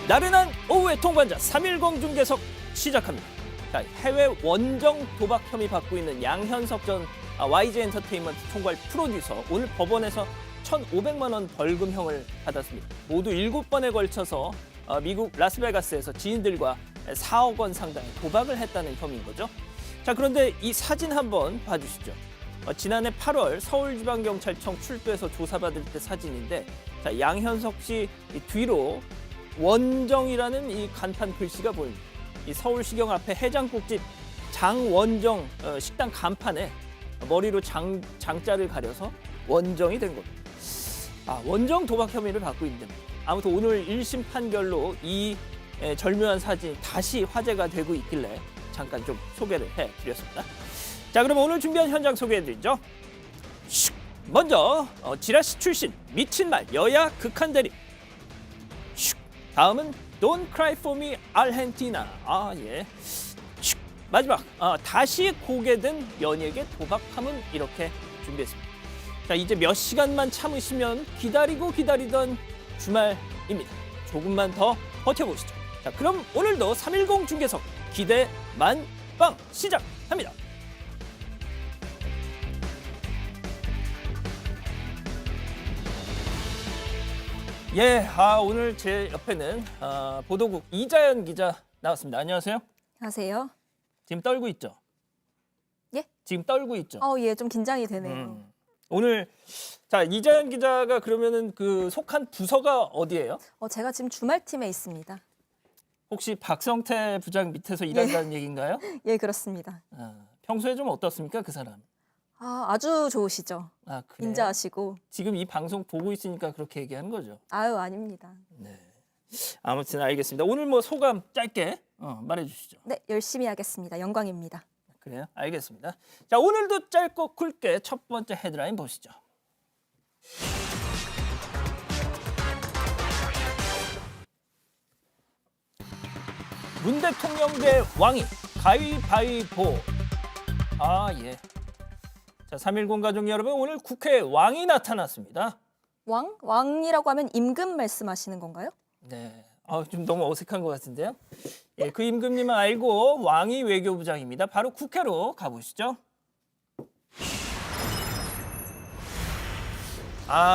나른한 오후의 통관자 310 중계석 시작합니다. 자, 해외 원정 도박 혐의 받고 있는 양현석 전 YG 엔터테인먼트 총괄 프로듀서 오늘 법원에서 1,500만 원 벌금형을 받았습니다. 모두 7번에 걸쳐서 미국 라스베가스에서 지인들과 4억 원 상당의 도박을 했다는 혐의인 거죠. 자, 그런데 이 사진 한번 봐주시죠. 지난해 8월 서울지방경찰청 출두해서 조사받을 때 사진인데, 자, 양현석 씨 뒤로 원정이라는 이 간판 글씨가 보입니다. 이 서울시경 앞에 해장국집 장원정 식당 간판에 머리로 장자를 가려서 원정이 된 겁니다. 원정 도박 혐의를 받고 있는데, 아무튼 오늘 1심 판결로 이 절묘한 사진이 다시 화제가 되고 있길래 잠깐 좀 소개를 해드렸습니다. 자, 그럼 오늘 준비한 현장 소개해드리죠. 먼저 지라시 출신 미친 말 여야 극한 대립. 다음은 Don't Cry For Me 아르헨티나. 예. 마지막 다시 고개든 연예계 도박함은 이렇게 준비했습니다. 자, 이제 몇 시간만 참으시면 기다리던 주말입니다. 조금만 더 버텨보시죠. 자, 그럼 오늘도 310 중계석 기대 만빵 시작합니다. 예, 오늘 제 옆에는 보도국 이자연 기자 나왔습니다. 안녕하세요. 안녕하세요. 지금 떨고 있죠? 예? 지금 떨고 있죠? 예, 좀 긴장이 되네요. 오늘 자, 이자연 기자가 그러면은 그 속한 부서가 어디예요? 제가 지금 주말팀에 있습니다. 혹시 박성태 부장 밑에서 일한다는 얘기인가요? 예, 그렇습니다. 평소에 좀 어떻습니까, 그 사람? 아주 좋으시죠. 그래요? 인자하시고. 지금 이 방송 보고 있으니까 그렇게 얘기하는 거죠? 아닙니다. 네. 아무튼 알겠습니다. 오늘 뭐 소감 짧게 말해주시죠. 네, 열심히 하겠습니다. 영광입니다. 그래요? 알겠습니다. 자, 오늘도 짧고 굵게 첫 번째 헤드라인 보시죠. 문 대통령 대 왕이 가위바위보. 예. 자, 310 가족 여러분, 오늘 국회에 왕이 나타났습니다. 왕? 왕이라고 하면 임금 말씀하시는 건가요? 네. 좀 너무 어색한 것 같은데요. 예, 그 임금님은 알고 왕이 외교부장입니다. 바로 국회로 가보시죠.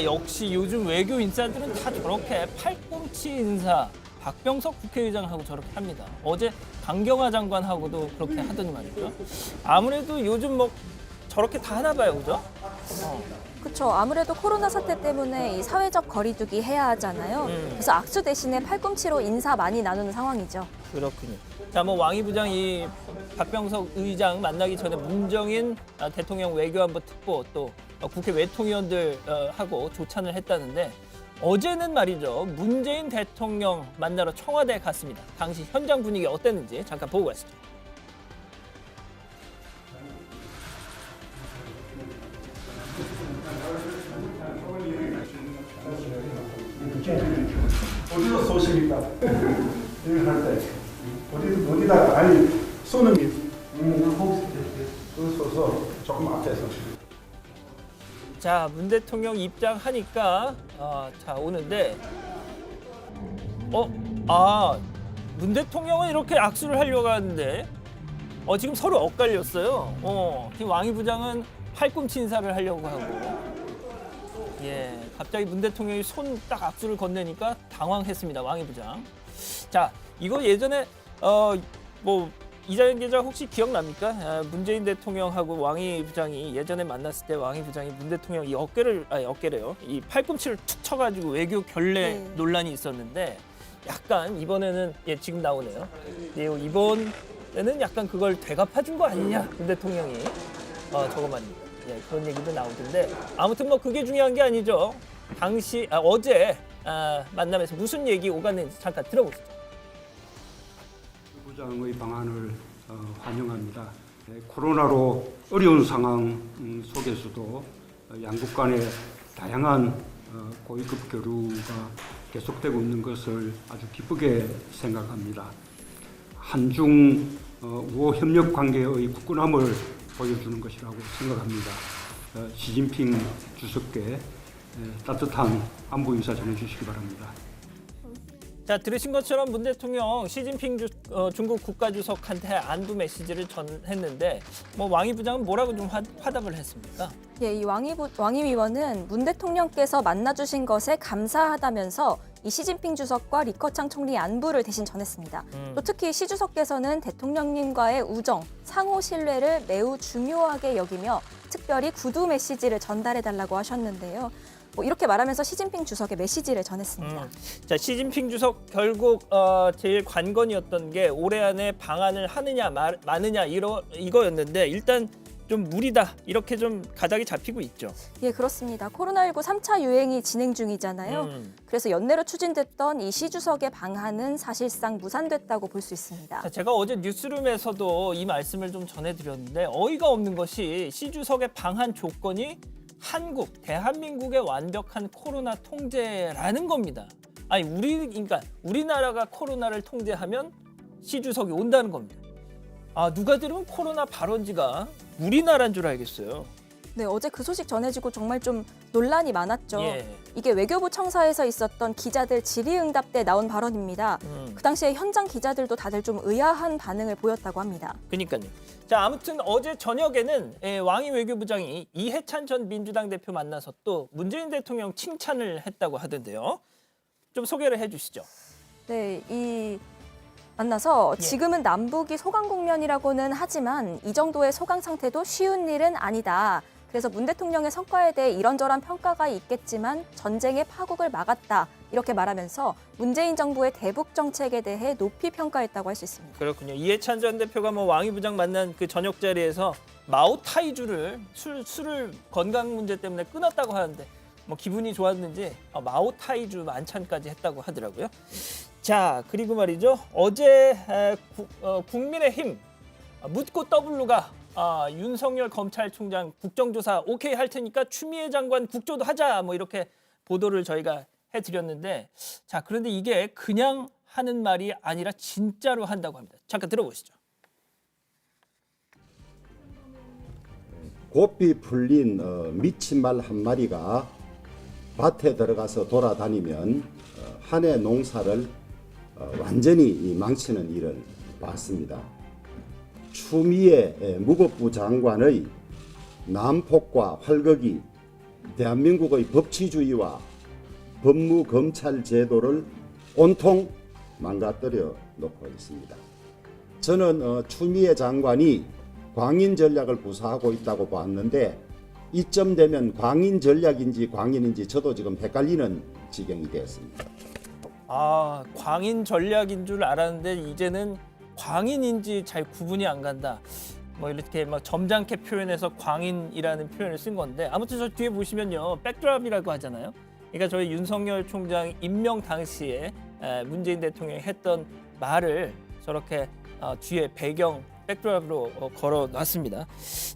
역시 요즘 외교 인사들은 다 저렇게 팔꿈치 인사. 박병석 국회의장하고 저렇게 합니다. 어제 강경화 장관하고도 그렇게 하더니 말이죠. 아무래도 요즘 뭐 저렇게 다 하나 봐요, 그죠? 그렇죠. 아무래도 코로나 사태 때문에 이 사회적 거리두기 해야 하잖아요. 그래서 악수 대신에 팔꿈치로 인사 많이 나누는 상황이죠. 그렇군요. 자, 뭐 왕이 부장 이 박병석 의장 만나기 전에 문정인 대통령 외교안보 특보 또 국회 외통위원들하고 조찬을 했다는데, 어제는 말이죠, 문재인 대통령 만나러 청와대에 갔습니다. 당시 현장 분위기 어땠는지 잠깐 보고 가시죠. 어디서 쏘십니까? 여기 할 때 어디다가 쏘는 게 쏘서 조금 앞에서. 자, 문 대통령 입장하니까 자, 오는데 문 대통령은 이렇게 악수를 하려고 하는데 지금 서로 엇갈렸어요. 지금 왕이 부장은 팔꿈치 인사를 하려고 하고, 예, 갑자기 문 대통령이 손 딱 악수를 건네니까 당황했습니다, 왕이 부장. 자, 이거 예전에 뭐 이자연 기자 혹시 기억납니까? 문재인 대통령하고 왕이 부장이 예전에 만났을 때 왕이 부장이 문 대통령 이 어깨래요. 이 팔꿈치를 툭 쳐가지고 외교 결례 논란이 있었는데, 약간 이번에는 지금 나오네요. 이번에는 약간 그걸 되갚아준 거 아니냐, 문 대통령이. 저거 말입니다. 그런 얘기도 나오던데, 아무튼 뭐 그게 중요한 게 아니죠. 어제 만남에서 무슨 얘기 오갔는지 잠깐 들어보시죠. 부장의 방안을 환영합니다. 코로나로 어려운 상황 속에서도 양국 간의 다양한 고위급 교류가 계속되고 있는 것을 아주 기쁘게 생각합니다. 한중 우호 협력 관계의 굳건함을 보여주는 것이라고 생각합니다. 시진핑 주석께 따뜻한 안부 인사 전해주시기 바랍니다. 자, 들으신 것처럼 문 대통령 시진핑 중국 국가주석한테 안부 메시지를 전했는데 뭐 왕이 부장은 뭐라고 좀 화답을 했습니까? 예, 이 왕이 위원은 문 대통령께서 만나주신 것에 감사하다면서 이 시진핑 주석과 리커창 총리 안부를 대신 전했습니다. 또 특히 시 주석께서는 대통령님과의 우정, 상호 신뢰를 매우 중요하게 여기며 특별히 구두 메시지를 전달해달라고 하셨는데요. 뭐 이렇게 말하면서 시진핑 주석의 메시지를 전했습니다. 자, 시진핑 주석 결국 제일 관건이었던 게 올해 안에 방한을 하느냐 마느냐 이거였는데 일단 좀 무리다 이렇게 좀 가닥이 잡히고 있죠. 예, 그렇습니다. 코로나19 3차 유행이 진행 중이잖아요. 그래서 연내로 추진됐던 이 시 주석의 방한은 사실상 무산됐다고 볼 수 있습니다. 자, 제가 어제 뉴스룸에서도 이 말씀을 좀 전해드렸는데 어이가 없는 것이 시 주석의 방한 조건이 대한민국의 완벽한 코로나 통제라는 겁니다. 아니 그러니까 우리나라가 코로나를 통제하면 시 주석이 온다는 겁니다. 아, 누가 들으면 코로나 발원지가 우리나라인 줄 알겠어요. 네, 어제 그 소식 전해지고 정말 좀 논란이 많았죠. 예. 이게 외교부 청사에서 있었던 기자들 질의응답 때 나온 발언입니다. 그 당시에 현장 기자들도 다들 좀 의아한 반응을 보였다고 합니다. 그러니까요. 자, 아무튼 어제 저녁에는 왕이 외교부장이 이해찬 전 민주당 대표 만나서 또 문재인 대통령 칭찬을 했다고 하던데요. 좀 소개를 해주시죠. 네, 만나서 예. 지금은 남북이 소강 국면이라고는 하지만 이 정도의 소강 상태도 쉬운 일은 아니다. 그래서 문 대통령의 성과에 대해 이런저런 평가가 있겠지만 전쟁의 파국을 막았다. 이렇게 말하면서 문재인 정부의 대북 정책에 대해 높이 평가했다고 할 수 있습니다. 그렇군요. 이해찬 전 대표가 왕이 부장 만난 그 저녁 자리에서 마오타이주를 술을 건강 문제 때문에 끊었다고 하는데 뭐 기분이 좋았는지 마오타이주 만찬까지 했다고 하더라고요. 자, 그리고 말이죠. 어제 국민의힘 묻고 W가 윤석열 검찰총장 국정조사 오케이 할 테니까 추미애 장관 국조도 하자 뭐 이렇게 보도를 저희가 해드렸는데 자, 그런데 이게 그냥 하는 말이 아니라 진짜로 한다고 합니다. 잠깐 들어보시죠. 고삐 풀린 미친 말 한 마리가 밭에 들어가서 돌아다니면 한 해 농사를 완전히 망치는 일을 봤습니다. 추미애 무법부 장관의 난폭과 활극이 대한민국의 법치주의와 법무검찰 제도를 온통 망가뜨려 놓고 있습니다. 저는 추미애 장관이 광인 전략을 구사하고 있다고 봤는데 이쯤 되면 광인 전략인지 광인인지 저도 지금 헷갈리는 지경이 되었습니다. 아, 광인 전략인 줄 알았는데 이제는 광인인지 잘 구분이 안 간다. 뭐 이렇게 막 점잖게 표현해서 광인이라는 표현을 쓴 건데 아무튼 저 뒤에 보시면요. 백드랍이라고 하잖아요. 그러니까 저희 윤석열 총장 임명 당시에 문재인 대통령이 했던 말을 저렇게 뒤에 배경 백드랍으로 걸어놨습니다.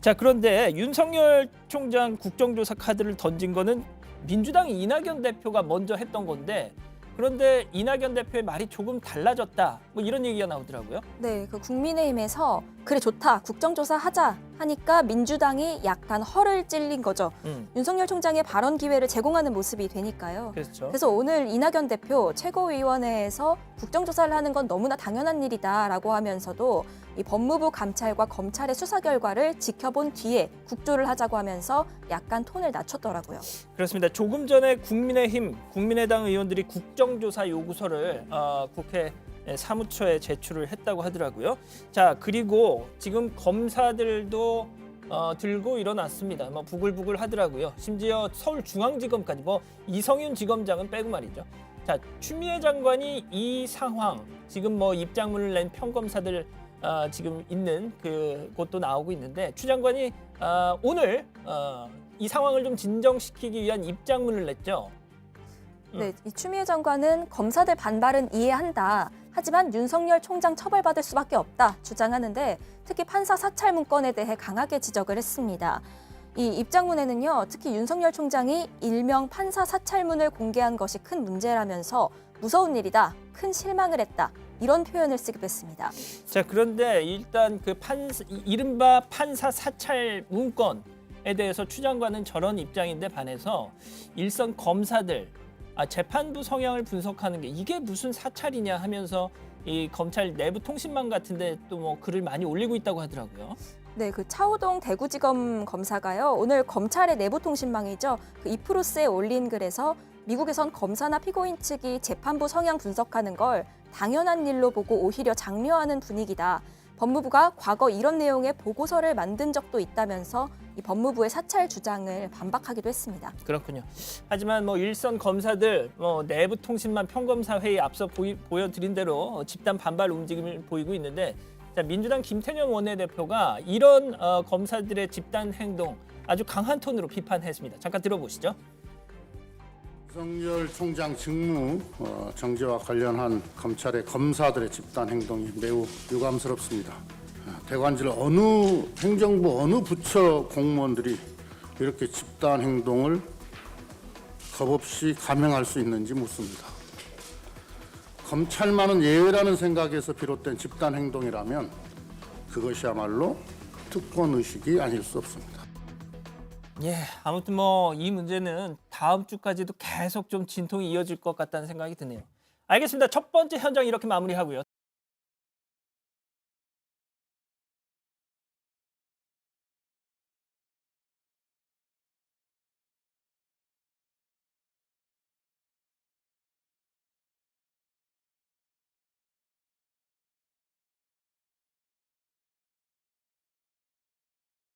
자, 그런데 윤석열 총장 국정조사 카드를 던진 거는 민주당 이낙연 대표가 먼저 했던 건데 그런데 이낙연 대표의 말이 조금 달라졌다. 뭐 이런 얘기가 나오더라고요. 네, 그 국민의힘에서 그래 좋다 국정조사 하자 하니까 민주당이 약간 허를 찔린 거죠. 윤석열 총장의 발언 기회를 제공하는 모습이 되니까요. 그렇죠. 그래서 오늘 이낙연 대표 최고위원회에서 국정조사를 하는 건 너무나 당연한 일이다라고 하면서도 이 법무부 감찰과 검찰의 수사 결과를 지켜본 뒤에 국조를 하자고 하면서 약간 톤을 낮췄더라고요. 그렇습니다. 조금 전에 국민의힘, 국민의당 의원들이 국정조사 요구서를 국회 사무처에 제출을 했다고 하더라고요. 자, 그리고 지금 검사들도 들고 일어났습니다. 뭐 부글부글 하더라고요. 심지어 서울중앙지검까지 뭐 이성윤 지검장은 빼고 말이죠. 자, 추미애 장관이 이 상황 지금 뭐 입장문을 낸 평검사들 지금 있는 그곳도 나오고 있는데 추 장관이 오늘 이 상황을 좀 진정시키기 위한 입장문을 냈죠. 네, 이 추미애 장관은 검사들 반발은 이해한다. 하지만 윤석열 총장 처벌받을 수밖에 없다 주장하는데 특히 판사 사찰 문건에 대해 강하게 지적을 했습니다. 이 입장문에는요, 특히 윤석열 총장이 일명 판사 사찰문을 공개한 것이 큰 문제라면서 무서운 일이다, 큰 실망을 했다 이런 표현을 쓰기도 했습니다. 자, 그런데 일단 그 이른바 판사 사찰 문건에 대해서 추 장관은 저런 입장인데 반해서 일선 검사들 재판부 성향을 분석하는 게 이게 무슨 사찰이냐 하면서 이 검찰 내부 통신망 같은데 또 뭐 글을 많이 올리고 있다고 하더라고요. 네, 그 차호동 대구지검 검사가요. 오늘 검찰의 내부 통신망이죠. 그 이프로스에 올린 글에서 미국에선 검사나 피고인 측이 재판부 성향 분석하는 걸 당연한 일로 보고 오히려 장려하는 분위기다. 법무부가 과거 이런 내용의 보고서를 만든 적도 있다면서 이 법무부의 사찰 주장을 반박하기도 했습니다. 그렇군요. 하지만 뭐 일선 검사들 내부 통신망 평검사 회의 앞서 보여드린 대로 집단 반발 움직임을 보이고 있는데 자, 민주당 김태년 원내대표가 이런 검사들의 집단 행동 아주 강한 톤으로 비판했습니다. 잠깐 들어보시죠. 윤석열 총장 직무 정지와 관련한 검찰의 검사들의 집단 행동이 매우 유감스럽습니다. 대관절 행정부 어느 부처 공무원들이 이렇게 집단 행동을 겁없이 감행할 수 있는지 묻습니다. 검찰만은 예외라는 생각에서 비롯된 집단 행동이라면 그것이야말로 특권 의식이 아닐 수 없습니다. 예, 아무튼 뭐 이 문제는 다음 주까지도 계속 좀 진통이 이어질 것 같다는 생각이 드네요. 알겠습니다. 첫 번째 현장 이렇게 마무리하고요.